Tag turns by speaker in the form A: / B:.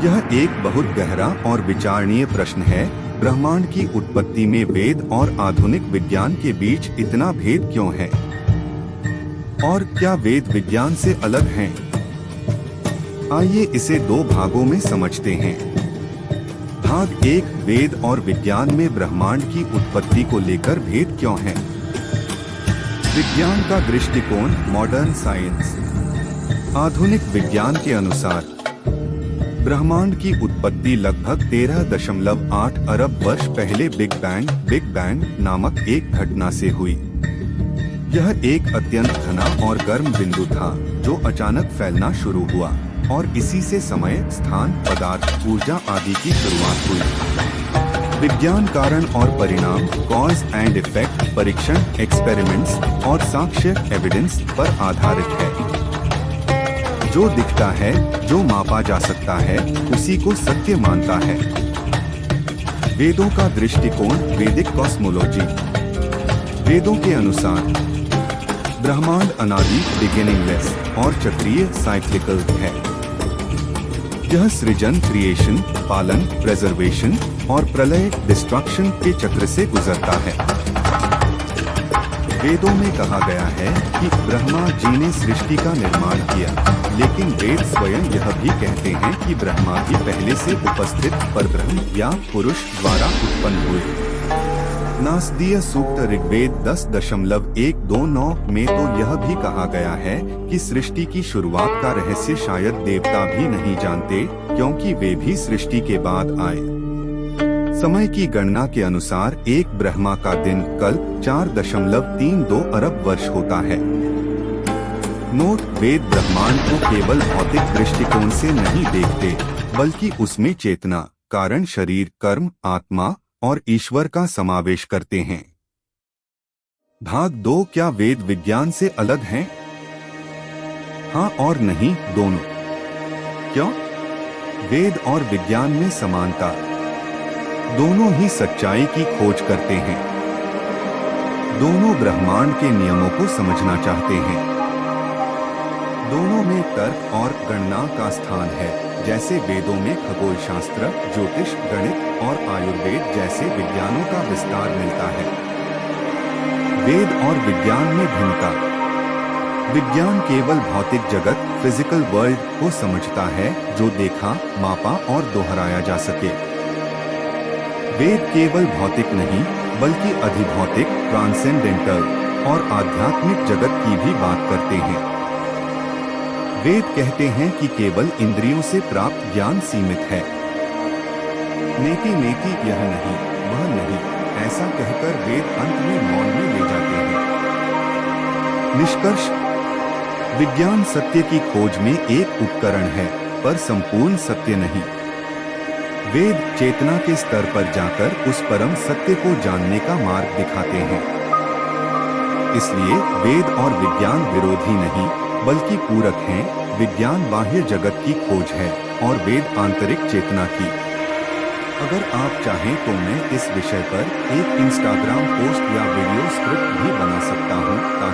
A: यह एक बहुत गहरा और विचारणीय प्रश्न है। ब्रह्मांड की उत्पत्ति में वेद और आधुनिक विज्ञान के बीच इतना भेद क्यों है? और क्या वेद विज्ञान से अलग हैं? आइए इसे दो भागों में समझते हैं। भाग एक, वेद और विज्ञान में ब्रह्मांड की उत्पत्ति को लेकर भेद क्यों है? विज्ञान का दृष्टिकोण, मॉडर्न साइंस। आधुनिक विज्ञान के अनुसार ब्रह्मांड की उत्पत्ति लगभग 13.8 अरब वर्ष पहले बिग बैंग नामक एक घटना से हुई। यह एक अत्यंत घना और गर्म बिंदु था जो अचानक फैलना शुरू हुआ और इसी से समय, स्थान, पदार्थ, ऊर्जा आदि की शुरुआत हुई। विज्ञान कारण और परिणाम, कॉज एंड इफेक्ट, परीक्षण, एक्सपेरिमेंट्स और साक्ष्य, एविडेंस पर आधारित है। जो दिखता है, जो मापा जा सकता है, उसी को सत्य मानता है। वेदों का दृष्टिकोण, वैदिक कॉस्मोलॉजी। वेदों के अनुसार ब्रह्मांड अनादि, बिगिनिंगलेस और चक्रीय, साइक्लिकल है। यह सृजन, क्रिएशन, पालन, प्रेजर्वेशन और प्रलय, डिस्ट्रक्शन के चक्र से गुजरता है। वेदों में कहा गया है कि ब्रह्मा जी ने सृष्टि का निर्माण किया, लेकिन वेद स्वयं यह भी कहते हैं कि ब्रह्मा भी पहले से उपस्थित परब्रह्म या पुरुष द्वारा उत्पन्न हुए। नासदीय सूक्त ऋग्वेद 10.129 में तो यह भी कहा गया है कि सृष्टि की शुरुआत का रहस्य शायद देवता भी नहीं जानते, क्योंकि वे भी सृष्टि के बाद आए। समय की गणना के अनुसार एक ब्रह्मा का दिन कल 4.32 अरब वर्ष होता है। नोट, वेद ब्रह्मांड को केवल भौतिक दृष्टिकोण से नहीं देखते, बल्कि उसमें चेतना, कारण, शरीर, कर्म, आत्मा और ईश्वर का समावेश करते हैं। भाग 2, क्या वेद विज्ञान से अलग हैं? हाँ और नहीं, दोनों। क्यों? वेद और विज्ञान में समानता। दोनों ही सच्चाई की खोज करते हैं। दोनों ब्रह्मांड के नियमों को समझना चाहते हैं। दोनों में तर्क और गणना का स्थान है, जैसे वेदों में खगोल शास्त्र, ज्योतिष, गणित और आयुर्वेद जैसे विज्ञानों का विस्तार मिलता है। वेद और विज्ञान में भिन्नता। विज्ञान केवल भौतिक जगत, फिजिकल वर्ल्ड को समझता है, जो देखा, मापा और दोहराया जा सके। वेद केवल भौतिक नहीं, बल्कि अधिभौतिक, ट्रांसेंडेंटल और आध्यात्मिक जगत की भी बात करते हैं। वेद कहते हैं कि केवल इंद्रियों से प्राप्त ज्ञान सीमित है। नेति यह नहीं, वह नहीं, ऐसा कहकर वेद अंत में मौन में ले जाते हैं। निष्कर्ष, विज्ञान सत्य की खोज में एक उपकरण है, पर संपूर्ण सत्य नहीं। वेद चेतना के स्तर पर जाकर उस परम सत्य को जानने का मार्ग दिखाते हैं। इसलिए वेद और विज्ञान विरोधी नहीं, बल्कि पूरक हैं। विज्ञान बाह्य जगत की खोज है और वेद आंतरिक चेतना की। अगर आप चाहें तो मैं इस विषय पर एक इंस्टाग्राम पोस्ट या वीडियो स्क्रिप्ट भी बना सकता हूं, ताकि